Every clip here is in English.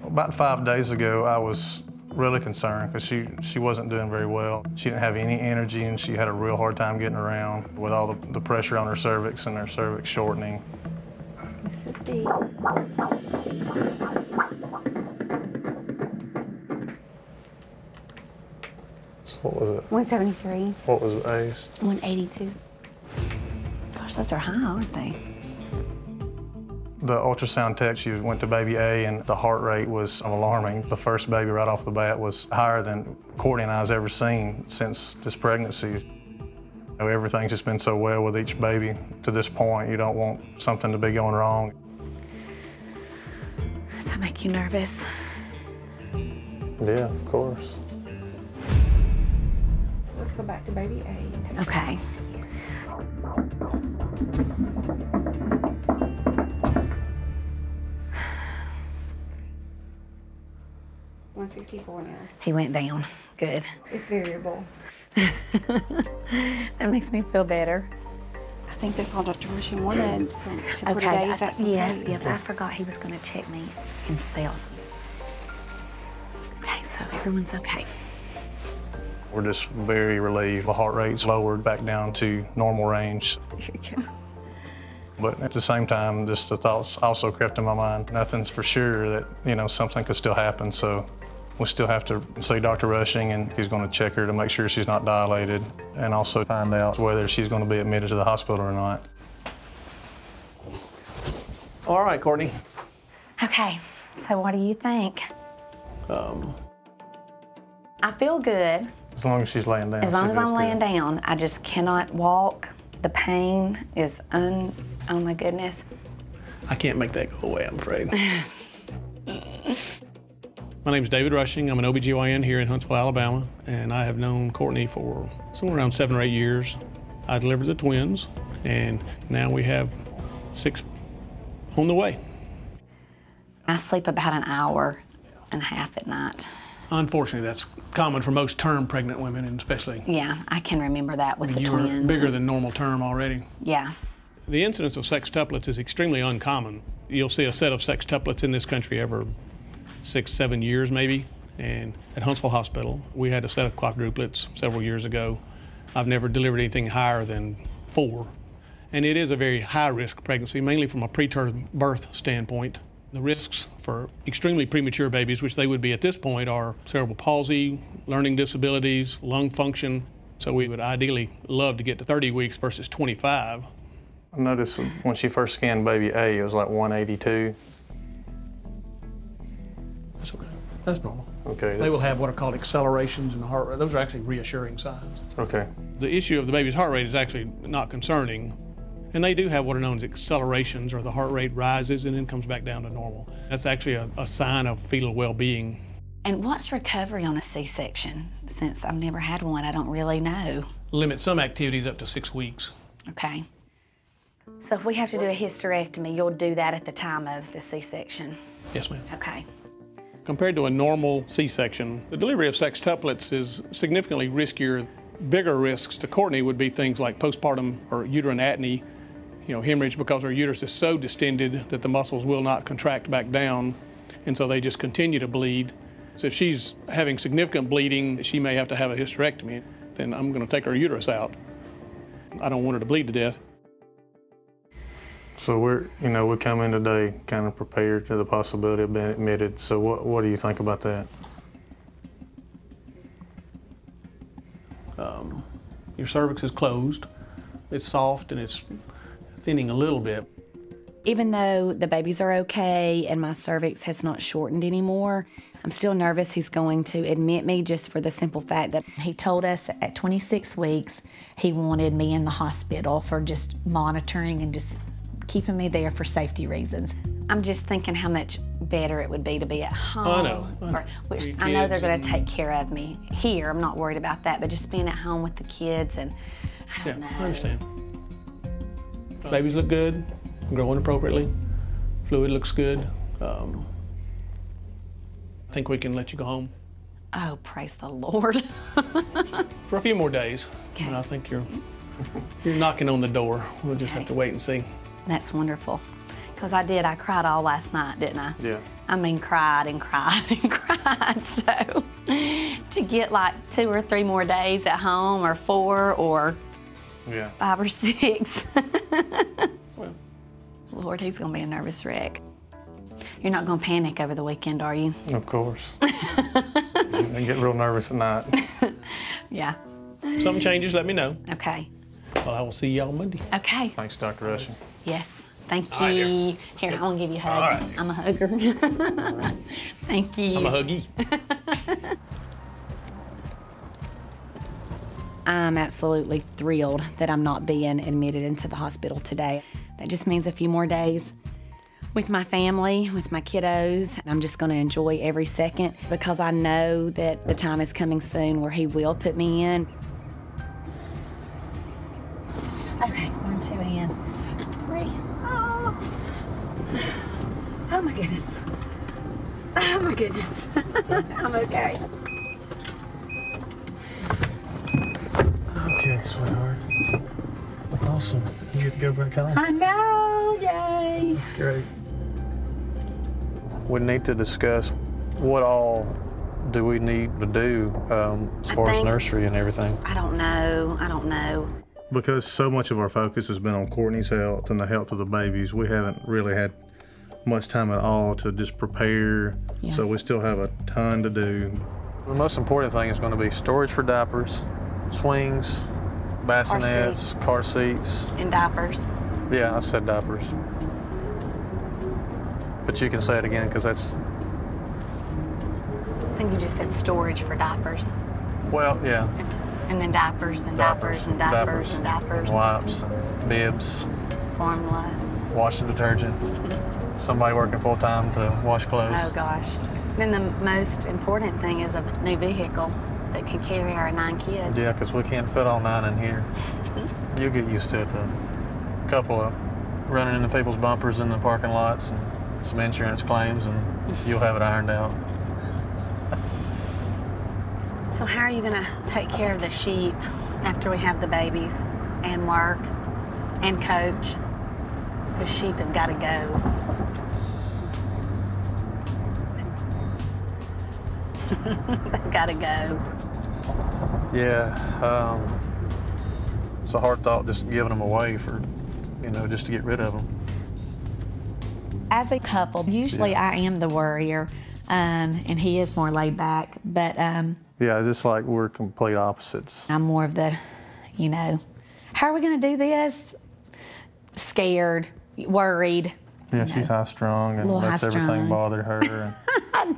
About 5 days ago, I was really concerned because she wasn't doing very well. She didn't have any energy and she had a real hard time getting around with all the pressure on her cervix and her cervix shortening. This is B. So what was it? 173. What was A's? 182. Gosh, those are high, aren't they? The ultrasound tech, she went to baby A and the heart rate was alarming. The first baby right off the bat was higher than Kortni and I's ever seen since this pregnancy. Everything's just been so well with each baby to this point. You don't want something to be going wrong. Does that make you nervous? Yeah, of course. Let's go back to baby A. Okay. $164 now. He went down. Good. It's variable. That makes me feel better. I think that's all Dr. Rushing wanted for today, if that's okay. Yes, I forgot he was going to check me himself. Okay, so everyone's okay. We're just very relieved. The heart rate's lowered back down to normal range. But at the same time, just the thoughts also crept in my mind. Nothing's for sure that, you know, something could still happen, so we still have to see Dr. Rushing, and he's going to check her to make sure she's not dilated and also find out whether she's going to be admitted to the hospital or not. All right, Kortni. Okay, so what do you think? I feel good. As long as she's laying down. As long as I'm laying down. I just cannot walk. The pain is oh my goodness. I can't make that go away, I'm afraid. My name's David Rushing. I'm an OBGYN here in Huntsville, Alabama, and I have known Kortni for somewhere around 7 or 8 years. I delivered the twins, and now we have 6 on the way. I sleep about an hour and a half at night. Unfortunately, that's common for most term pregnant women, and especially... Yeah, I can remember that with the you twins. were bigger than normal term already. Yeah. The incidence of sextuplets is extremely uncommon. You'll see a set of sextuplets in this country every 6, 7 years maybe. And at Huntsville Hospital, we had a set of quadruplets several years ago. I've never delivered anything higher than 4. And it is a very high-risk pregnancy, mainly from a preterm birth standpoint. The risks for extremely premature babies, which they would be at this point, are cerebral palsy, learning disabilities, lung function. So we would ideally love to get to 30 weeks versus 25. I noticed when she first scanned baby A, it was like 182. That's okay. That's normal. Okay. They will have what are called accelerations in the heart rate. Those are actually reassuring signs. Okay. The issue of the baby's heart rate is actually not concerning. And they do have what are known as accelerations, or the heart rate rises and then comes back down to normal. That's actually a sign of fetal well-being. And what's recovery on a C-section? Since I've never had one, I don't really know. Limit some activities up to 6 weeks. Okay. So if we have to do a hysterectomy, you'll do that at the time of the C-section? Yes, ma'am. Okay. Compared to a normal C-section, the delivery of sextuplets is significantly riskier. Bigger risks to Kortni would be things like postpartum or uterine atony, hemorrhage, because her uterus is so distended that the muscles will not contract back down, and so they just continue to bleed. So if she's having significant bleeding, she may have to have a hysterectomy. Then I'm going to take her uterus out. I don't want her to bleed to death. So we come in today kind of prepared to the possibility of being admitted. So what do you think about that? Your cervix is closed. It's soft and it's thinning a little bit. Even though the babies are okay and my cervix has not shortened anymore, I'm still nervous he's going to admit me, just for the simple fact that he told us at 26 weeks he wanted me in the hospital for just monitoring and just keeping me there for safety reasons. I'm just thinking how much better it would be to be at home. I know. Which I know they're going to take care of me here. I'm not worried about that, but just being at home with the kids, and I don't know. I understand. Babies look good, growing appropriately. Fluid looks good. I think we can let you go home. Oh, praise the Lord. For a few more days. Okay. And I think you're knocking on the door. We'll just have to wait and see. That's wonderful. Because I cried all last night, didn't I? Yeah. I mean, cried and cried and cried. So to get like 2 or 3 more days at home, or 4 or 5 or 6. Well. Lord, he's gonna be a nervous wreck. You're not gonna panic over the weekend, are you? Of course. I get real nervous at night. Yeah. If something changes, let me know. Okay. Well, I will see y'all Monday. Okay. Thanks, Dr. Rushing. Yes. Thank All right, you. Here, I want to give you a hug. All right. I'm a hugger. Thank you. I'm a huggy. I'm absolutely thrilled that I'm not being admitted into the hospital today. That just means a few more days with my family, with my kiddos. I'm just going to enjoy every second because I know that the time is coming soon where he will put me in. Okay, 1, 2 in. 3. Oh. Oh my goodness. Oh my goodness. I'm okay. Okay, sweetheart. Awesome. You get to go back home. I know, yay. That's great. We need to discuss what all do we need to do as far as nursery and everything. I don't know. Because so much of our focus has been on Kortni's health and the health of the babies, we haven't really had much time at all to just prepare. Yes. So we still have a ton to do. The most important thing is going to be storage for diapers, swings, bassinets, car seats. And diapers. Yeah, I said diapers. But you can say it again because that's... I think you just said storage for diapers. Well, yeah. And then diapers and diapers and diapers and diapers. Wipes, bibs. Formula. Wash the detergent. Somebody working full-time to wash clothes. Oh gosh. Then the most important thing is a new vehicle that can carry our 9 kids. Yeah, because we can't fit all 9 in here. You'll get used to it though. A couple of running into people's bumpers in the parking lots and some insurance claims and you'll have it ironed out. So how are you gonna take care of the sheep after we have the babies and work and coach? The sheep have gotta go. They've gotta go. Yeah, it's a hard thought just giving them away for, just to get rid of them. As a couple, usually I am the worrier, and he is more laid back, but Yeah, just like we're complete opposites. I'm more of the, how are we gonna do this? Scared, worried. Yeah, she's high-strung and lets everything bother her. And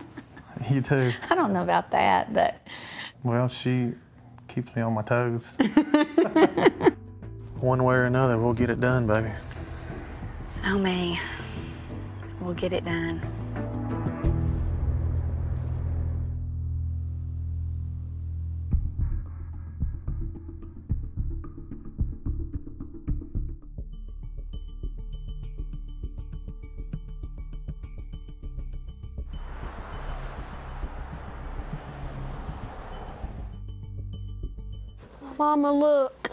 you too. I don't know about that, but. Well, she keeps me on my toes. One way or another, we'll get it done, baby. Oh, me. We'll get it done. Mama, look.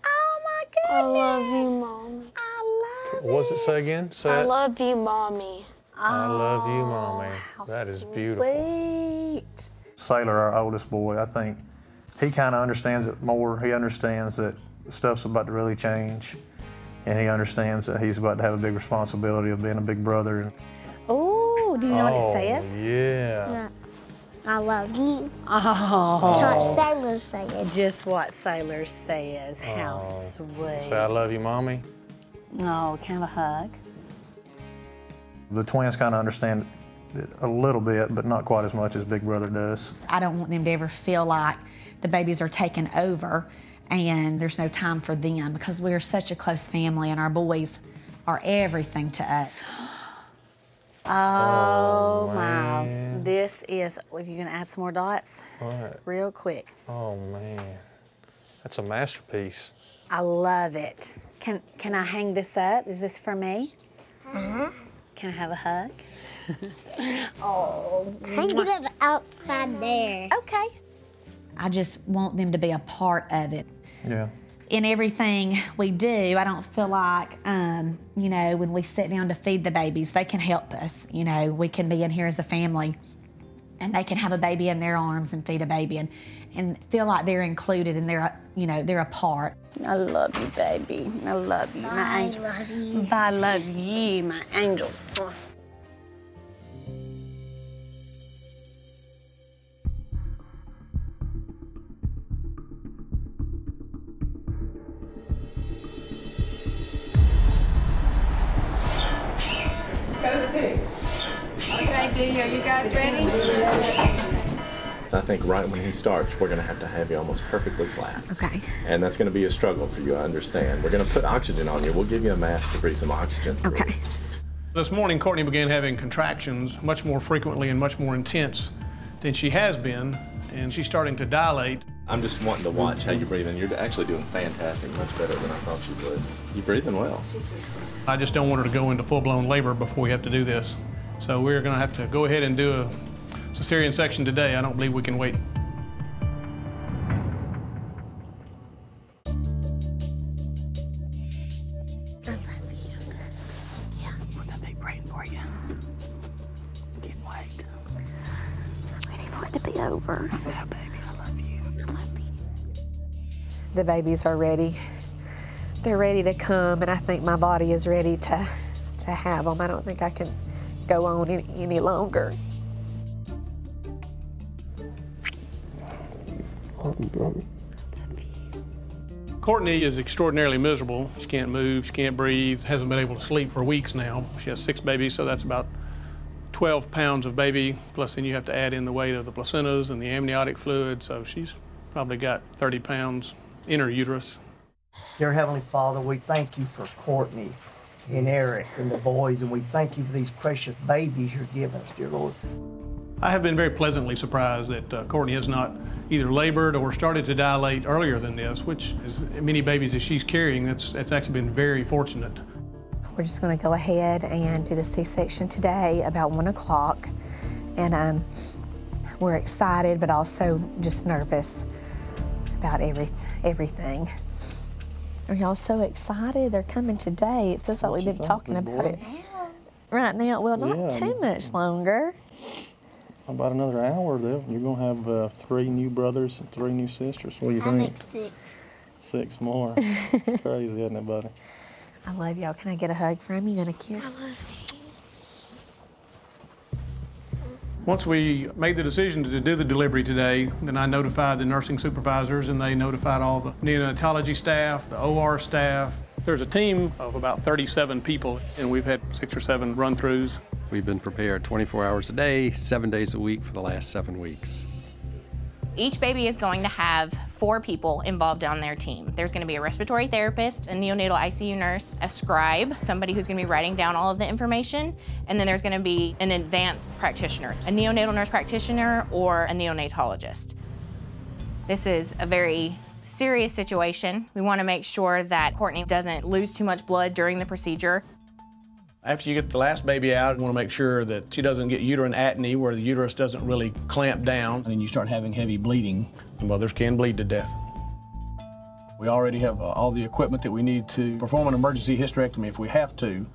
Oh my goodness. I love you, Mommy. I love What's it say again? Say I it. love you, Mommy. I love you, Mommy. How That is beautiful. Sweet. Sailor, our oldest boy, I think he kind of understands it more. He understands that stuff's about to really change. And he understands that he's about to have a big responsibility of being a big brother. Oh, do you know what it says? Yeah. Yeah. I love you. Oh. That's what sailors say. Just what Sailor says. How sweet. Say, I love you, Mommy. Oh, kind of a hug. The twins kind of understand it a little bit, but not quite as much as Big Brother does. I don't want them to ever feel like the babies are taken over and there's no time for them because we're such a close family and our boys are everything to us. Oh my. Man. This is, are you gonna add some more dots? All right. Real quick. Oh, man. That's a masterpiece. I love it. Can I hang this up? Is this for me? Uh-huh. Can I have a hug? Hang it up outside there. Okay. I just want them to be a part of it. Yeah. in everything we do, I don't feel like, you know, when we sit down to feed the babies, they can help us. You know, we can be in here as a family and they can have a baby in their arms and feed a baby and feel like they're included and they're, you know, they're a part. I love you, baby. I love you, my angel. I love you. I love you, my angel. Okay, Dee, are you guys ready? I think right when he starts, we're going to have you almost perfectly flat. Okay. And that's going to be a struggle for you, I understand. We're going to put oxygen on you. We'll give you a mask to breathe some oxygen through. Okay. This morning, Kortni began having contractions much more frequently and much more intense than she has been, and she's starting to dilate. I'm just wanting to watch how you're breathing. You're actually doing fantastic, much better than I thought you would. You're breathing well. I just don't want her to go into full-blown labor before we have to do this. So we're going to have to go ahead and do a cesarean section today. I don't believe we can wait. I love you. Yeah, we're gonna be praying for you. Can't wait. I'm ready for it to be over. Yeah, baby, I love you. I love you. The babies are ready. They're ready to come, and I think my body is ready to have them. I don't think I can go on any longer. Kortni is extraordinarily miserable. She can't move, she can't breathe, hasn't been able to sleep for weeks now. She has 6 babies, so that's about 12 pounds of baby, plus then you have to add in the weight of the placentas and the amniotic fluid, so she's probably got 30 pounds in her uterus. Dear Heavenly Father, we thank you for Kortni and Erik and the boys, and we thank you for these precious babies you're giving us, dear Lord. I have been very pleasantly surprised that Kortni has not either labored or started to dilate earlier than this, which as many babies as she's carrying, that's actually been very fortunate. We're just going to go ahead and do the C-section today about 1 o'clock, and we're excited but also just nervous about everything. Are y'all so excited? They're coming today. It feels like we've been talking about it right now. Well, not too much longer. About another hour, though. You're going to have 3 new brothers and 3 new sisters. What do you think? 6 more. It's crazy, isn't it, buddy? I love y'all. Can I get a hug from you and a kiss? I love you. Once we made the decision to do the delivery today, then I notified the nursing supervisors and they notified all the neonatology staff, the OR staff. There's a team of about 37 people and we've had 6 or 7 run-throughs. We've been prepared 24 hours a day, 7 days a week for the last 7 weeks. Each baby is going to have 4 people involved on their team. There's going to be a respiratory therapist, a neonatal ICU nurse, a scribe, somebody who's going to be writing down all of the information, and then there's going to be an advanced practitioner, a neonatal nurse practitioner or a neonatologist. This is a very serious situation. We want to make sure that Kortni doesn't lose too much blood during the procedure. After you get the last baby out, you want to make sure that she doesn't get uterine atony, where the uterus doesn't really clamp down, and then you start having heavy bleeding. And mothers can bleed to death. We already have all the equipment that we need to perform an emergency hysterectomy if we have to.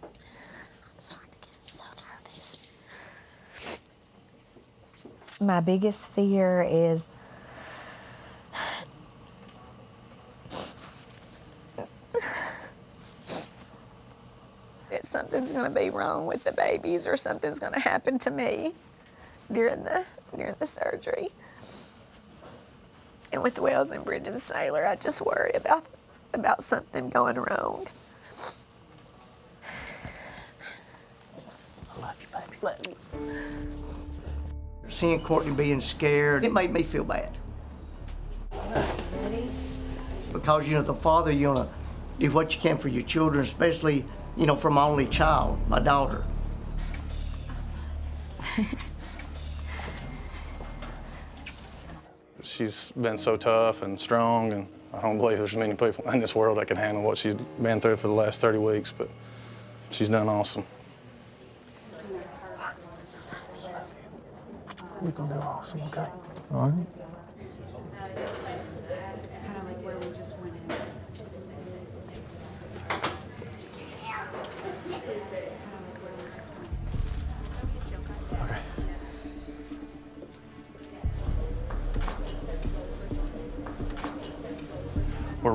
I'm starting to get so nervous. My biggest fear is that something's going to be wrong with the babies or something's going to happen to me during the surgery. And with the Wells and Bridges Sailor, I just worry about something going wrong. I love you, baby. Love you. Seeing Kortni being scared, it made me feel bad. Because, you know, the father, you want to do what you can for your children, especially, you know, for my only child, my daughter. She's been so tough and strong, and I don't believe there's many people in this world that can handle what she's been through for the last 30 weeks, but she's done awesome. You're going to do awesome, okay? All right. It's kind of like where we just went.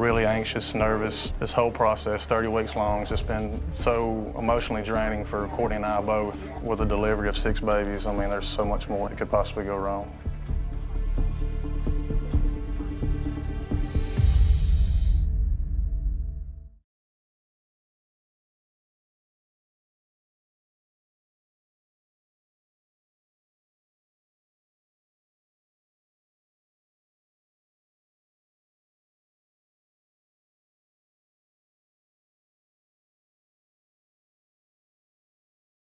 really anxious, nervous. This whole process, 30 weeks long, has just been so emotionally draining for Kortni and I both with the delivery of 6 babies. I mean, there's so much more that could possibly go wrong.